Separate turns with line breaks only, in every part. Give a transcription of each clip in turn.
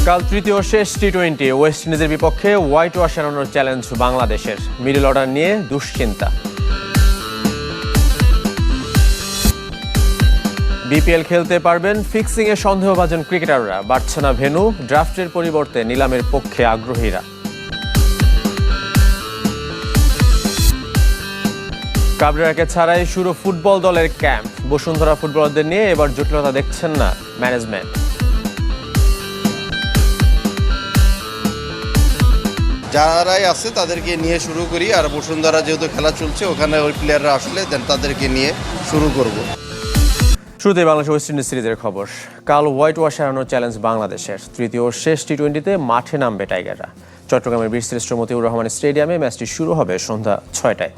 কাল তৃতীয় শেষ টি-20 ওয়েস্ট ইন্ডিজের বিপক্ষে হোয়াইট ওয়াশ এড়ানোর চ্যালেঞ্জ বাংলাদেশের। মিডল অর্ডার নিয়ে দুশ্চিন্তা। বিপিএল খেলতে পারবেন ফিক্সিংয়ে সন্দেহভাজন ক্রিকেটাররা, বাড়ছে না ভেন্যু, ড্রাফটের পরিবর্তে নিলামের পক্ষে আগ্রহীরা। কাবরেরাকে ছাড়াই শুরু ফুটবল দলের ক্যাম্প। বসুন্ধরা ফুটবলারদের নিয়ে এবার জটিলতা দেখছেন না ম্যানেজমেন্ট।
যারাই আছে তাদেরকে নিয়ে শুরু করি, আর বসুন্ধরা যেহেতু খেলা চলছে ওখানে ওই প্লেয়াররা আসলে দেন তাদেরকে নিয়ে শুরু করব।
শুরুতে বাংলাদেশ ওয়েস্ট ইন্ডিজ সিরিজের খবর। কাল হোয়াইট ওয়াশ এড়ানোর চ্যালেঞ্জ বাংলাদেশের। তৃতীয় শেষ টি-20তে মাঠে নামবে টাইগাররা। চট্টগ্রামের বীরশ্রেষ্ঠ মতিউর রহমান স্টেডিয়ামে ম্যাচটি শুরু হবে সন্ধ্যা 6টায়।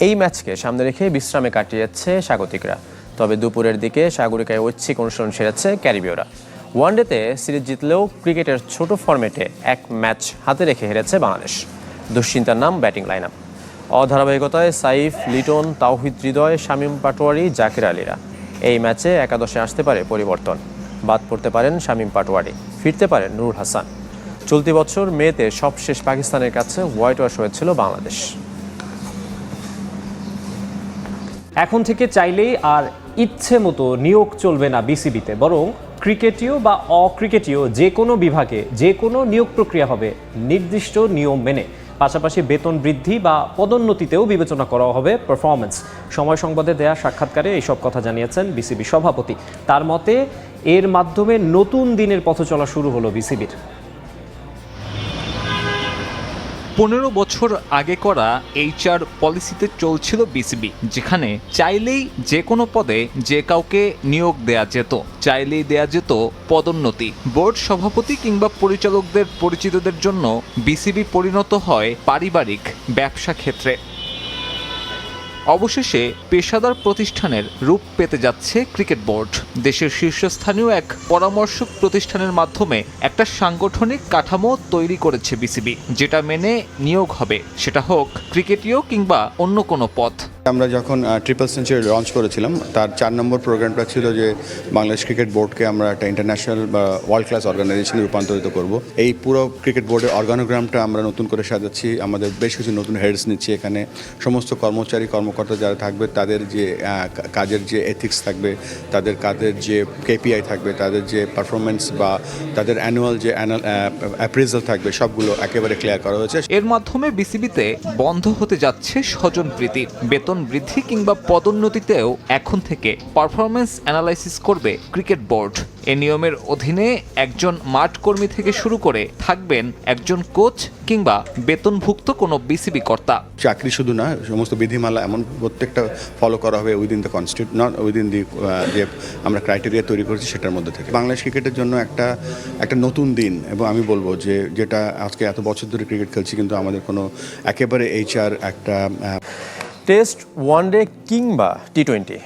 এই ম্যাচকে সামনে রেখে বিশ্রামে কাটিয়েছে স্বাগতিকরা। তবে দুপুরের দিকে সাগরিকায় ঐচ্ছিক অনুশীলন সেরেছে ক্যারিবীয়রা। ওয়ানডেতে সিরিজ জিতলেও ক্রিকেটের ছোট ফরম্যাটে এক ম্যাচ হাতে রেখে হেরেছে বাংলাদেশ। দুশ্চিন্তার নাম ব্যাটিং লাইন আপ। অধারাবাহিকতায় সাইফ, লিটন, তাওহিদ হৃদয়, শামীম পাটোয়ারি, জাকির আলীরা। এই ম্যাচে একাদশে আসতে পারে পরিবর্তন। বাদ পড়তে পারেন শামীম পাটোয়ারি, ফিরতে পারেন নুরুল হাসান। চলতি বছর মেতে সবশেষ পাকিস্তানের কাছে হোয়াইট ওয়াশ হয়েছিল বাংলাদেশ।
এখন থেকে চাইলেই আর ইচ্ছে মতো নিয়োগ চলবে না বিসিবিতে, বরং ক্রিকেটীয় বা অক্রিকেটীয় যে কোনো বিভাগে যে কোনো নিয়োগ প্রক্রিয়া হবে নির্দিষ্ট নিয়ম মেনে। পাশাপাশি বেতন বৃদ্ধি বা পদোন্নতিতেও বিবেচনা করা হবে পারফরমেন্স। সময় সংবাদে দেয়া সাক্ষাৎকারে এইসব কথা জানিয়েছেন বিসিবি সভাপতি। তার মতে এর মাধ্যমে নতুন দিনের পথ চলা শুরু হলো বিসিবির।
15 বছর আগে করা HR পলিসিতে চলছিল বিসিবি, যেখানে চাইলেই যে কোনো পদে যে কাউকে নিয়োগ দেয়া যেত, চাইলেই দেয়া যেত পদোন্নতি। বোর্ড সভাপতি কিংবা পরিচালকদের পরিচিতদের জন্য বিসিবি পরিণত হয় পারিবারিক ব্যবসা ক্ষেত্রে। অবশেষে পেশাদার প্রতিষ্ঠানের রূপ পেতে যাচ্ছে ক্রিকেট বোর্ড। দেশের শীর্ষস্থানীয় এক পরামর্শক প্রতিষ্ঠানের মাধ্যমে একটা সাংগঠনিক কাঠামো তৈরি করেছে বিসিবি, যেটা মেনে নিয়োগ হবে, সেটা হোক ক্রিকেটীয় কিংবা অন্য কোনো পদ।
আমরা যখন ট্রিপল সেঞ্চুরি লঞ্চ করেছিলাম, তার 4 নম্বর প্রোগ্রামটা ছিল যে বাংলাদেশ ক্রিকেট বোর্ডকে আমরা একটা ইন্টারন্যাশনাল বা ওয়ার্ল্ড ক্লাস অর্গানাইজেশনে রূপান্তরিত করব। এই পুরো ক্রিকেট বোর্ডের অর্গানোগ্রামটা আমরা নতুন করে সাজাচ্ছি। আমাদের বেশ কিছু নতুন হেডস নিচ্ছি। এখানে সমস্ত কর্মচারী কর্মকর্তা যারা থাকবে তাদের যে কাজের যে এথিক্স থাকবে, তাদের কাজের যে KPI থাকবে, তাদের যে পারফরমেন্স বা তাদের অ্যানুয়াল যে অ্যাপ্রেজাল থাকবে, সবগুলো একেবারে ক্লিয়ার করা হয়েছে।
এর মাধ্যমে বিসিবিতে বন্ধ হতে যাচ্ছে স্বজনপ্রীতি। বেতন বৃদ্ধি কিংবা পদোন্নতিতেও এখন থেকে পারফরমেন্স অ্যানালাইসিস করবে ক্রিকেট বোর্ড। এ নিয়মের অধীনে একজন মাঠ কর্মী থেকে শুরু করে থাকবেন একজন কোচ কিংবা বেতনভুক্ত কোনো বিসিবি কর্তা।
চাকরি শুধু না, সমস্ত বিধিমালা এমন প্রত্যেকটা ফলো করা হবে within the constitute, not within the যে আমরা ক্রাইটেরিয়া তৈরি করেছি সেটার মধ্যে থেকে। বাংলাদেশ ক্রিকেটের জন্য একটা নতুন দিন, এবং আমি বলবো যে যেটা আজকে এত বছর ধরে ক্রিকেট খেলছি কিন্তু আমাদের কোনো একেবারে HR একটা
টেস্ট, ওয়ানডে কিংবা টি-20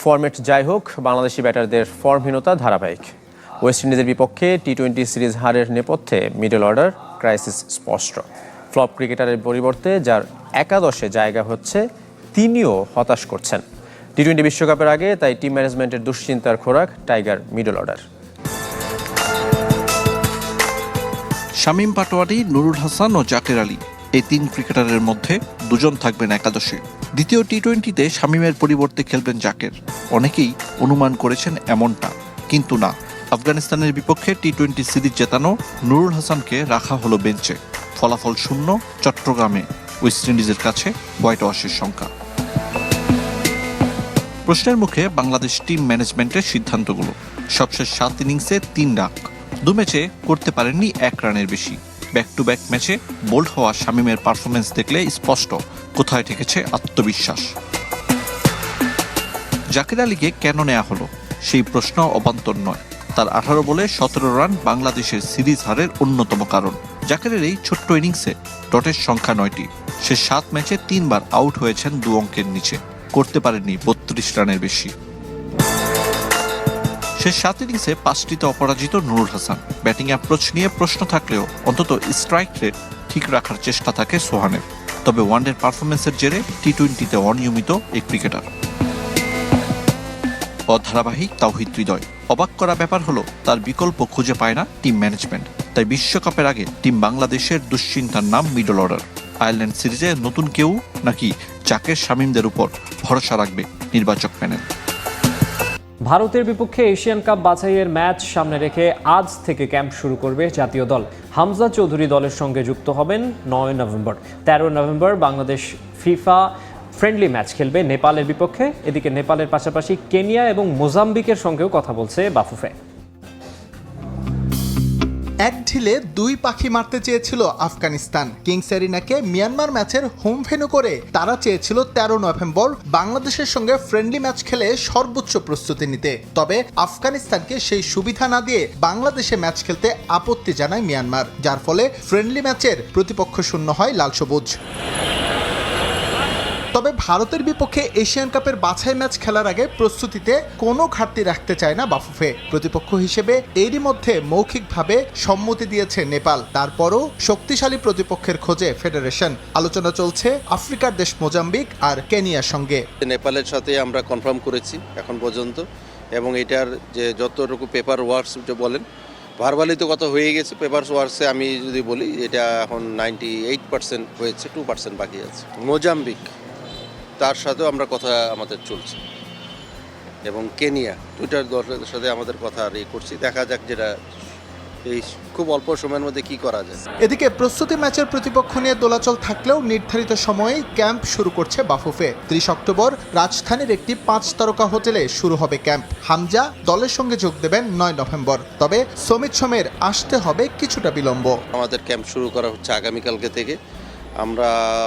ফরম্যাট যাই হোক, বাংলাদেশি ব্যাটারদের ফর্মহীনতা ধারাবাহিক। ওয়েস্ট ইন্ডিজের বিপক্ষে টি-20 সিরিজ হারের নেপথ্যে মিডল অর্ডার ক্রাইসিস স্পষ্ট। ফ্লপ ক্রিকেটারের পরিবর্তে যার একাদশে জায়গা হচ্ছে তিনিও হতাশ করছেন। টি-20 বিশ্বকাপের আগে তাই টিম ম্যানেজমেন্টের দুশ্চিন্তার খোরাক tiger middle order.
Shamim Patwari, Nurul Hasan ও জাকির আলী, এই 3 ক্রিকেটারের মধ্যে 2জন থাকবেন একাদশে। দ্বিতীয় টি-20তে শামীমের পরিবর্তে খেলবেন জাকের। অনেকেই অনুমান করেছেন এমনটা, কিন্তু না। আফগানিস্তানের বিপক্ষে টি-20 সিরিজ জেতানো নুরুল হাসানকে রাখা হলো বেঞ্চে। ফলাফল শূন্য চট্টগ্রামে ওয়েস্ট ইন্ডিজের কাছে হোয়াইট ওয়াশের সংখ্যা। প্রশ্নের মুখে বাংলাদেশ টিম ম্যানেজমেন্টের সিদ্ধান্তগুলো। সবশেষ 7 ইনিংসে 3 ডাক, 2 ম্যাচে করতে পারেননি 1 রানের বেশি। ব্যাক টু ব্যাক ম্যাচে বোল্ড হওয়া শামীমের পারফরমেন্স দেখলে স্পষ্ট কোথায় ঠেকেছে আত্মবিশ্বাস। জাকির আলীকে কেন নেওয়া হলো সেই প্রশ্ন অবান্তর নয়। তার 18 বলে 17 রান বাংলাদেশের সিরিজ হারের অন্যতম কারণ। জাকিরের এই ছোট্ট ইনিংসে ডটের সংখ্যা 9টি। সে 7 ম্যাচে 3 বার আউট হয়েছেন 2 অঙ্কের নিচে, করতে পারেননি 32 রানের বেশি। শেষ 7 ইনিংসে 5টিতে অপরাজিত নুরুল হাসান। ব্যাটিং অ্যাপ্রোচ নিয়ে প্রশ্ন থাকলেও অন্তত স্ট্রাইক রেট ঠিক রাখার চেষ্টা থাকে সোহানের। তবে ওয়ানডের পারফরমেন্সের জেরে টি-20তে অনিয়মিত এই ক্রিকেটার। অধারাবাহিক তাওহিদ হৃদয়। অবাক করা ব্যাপার হলো তার বিকল্প খুঁজে পায় না টিম ম্যানেজমেন্ট। তাই বিশ্বকাপের আগে টিম বাংলাদেশের দুশ্চিন্তার নাম মিডল অর্ডার। আয়ারল্যান্ড সিরিজে নতুন কেউ নাকি জাকের শামীমদের উপর ভরসা রাখবে নির্বাচক প্যানেল।
ভারতের বিপক্ষে এশিয়ান কাপ বাছাইয়ের ম্যাচ সামনে রেখে আজ থেকে ক্যাম্প শুরু করবে জাতীয় দল। হামজা চৌধুরী দলের সঙ্গে যুক্ত হবেন 9 November. 13 November Bangladesh FIFA friendly match খেলবে নেপালের বিপক্ষে। এদিকে নেপালের পাশাপাশি কেনিয়া এবং মোজাম্বিকের সঙ্গেও কথা বলছে বাফুফে।
এক ঢিলে দুই পাখি মারতে চেয়েছিল আফগানিস্তান। কিংস এরিনাকে মিয়ানমার ম্যাচের হোম ভেন্যু করে তারা চেয়েছিল 13 নভেম্বর বাংলাদেশের সঙ্গে ফ্রেন্ডলি ম্যাচ খেলে সর্বোচ্চ প্রস্তুতি নিতে। তবে আফগানিস্তানকে সেই সুবিধা না দিয়ে বাংলাদেশে ম্যাচ খেলতে আপত্তি জানায় মিয়ানমার, যার ফলে ফ্রেন্ডলি ম্যাচের প্রতিপক্ষ শূন্য হয় লাল সবুজ। তবে ভারতের বিপক্ষে এশিয়ান কাপের বাছাই ম্যাচ খেলার আগে প্রস্তুতিতে কোনো ঘাটতি রাখতে চায় না বাফুফে। প্রতিপক্ষ হিসেবে এরই মধ্যে মৌখিকভাবে সম্মতি দিয়েছে নেপাল। তারপরও শক্তিশালী প্রতিপক্ষের খোঁজে ফেডারেশন। আলোচনা চলছে আফ্রিকার দেশ মোজাম্বিক আর কেনিয়ার সঙ্গে।
নেপালের সাথে আমরা কনফার্ম করেছি এখন পর্যন্ত, এবং এটার যে যতটুকু পেপার ওয়ার্কস বলেন ভার্বালি তো কথা হয়ে গেছে, পেপার ওয়ার্কসে আমি যদি বলি এটা এখন 98% হয়েছে, 2% বাকি আছে। মোজাম্বিক তার সাথেও আমরা কথা আমাদের চলছে, এবং কেনিয়া দুইটার দলের সাথে আমাদের কথা করছি। দেখা যাক যেটা এই খুব অল্প সময়ের মধ্যে কি করা যায়।
এদিকে প্রস্তুতি ম্যাচের প্রতিপক্ষ নিয়ে দোলাচল থাকলেও নির্ধারিত সময়েই ক্যাম্প শুরু করছে বাফুফে। 30 অক্টোবর রাজধানীর একটি 5 তারকা হোটেলে শুরু হবে ক্যাম্প। হামজা দলের সঙ্গে যোগ দেবেন 9 নভেম্বর। তবে সমিত সোমের আসতে হবে কিছুটা বিলম্ব।
আমাদের ক্যাম্প শুরু করা হচ্ছে আগামীকালকে থেকে।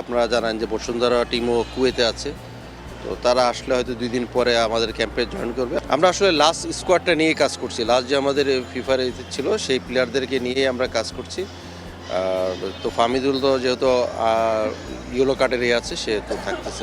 আপনারা জানেন যে বসুন্ধরা টিমও কুয়েতে আছে, তো তারা আসলে হয়তো 2 দিন পরে আমাদের ক্যাম্পে জয়েন করবে। আমরা আসলে লাস্ট স্কোয়াডটা নিয়ে কাজ করছি। লাস্ট যে আমাদের ফিফার ছিল সেই প্লেয়ারদেরকে নিয়ে আমরা কাজ করছি। তো ফামিদুল তো যেহেতু ইয়েলো কার্ডের আছে, সে তো থাকতেছে।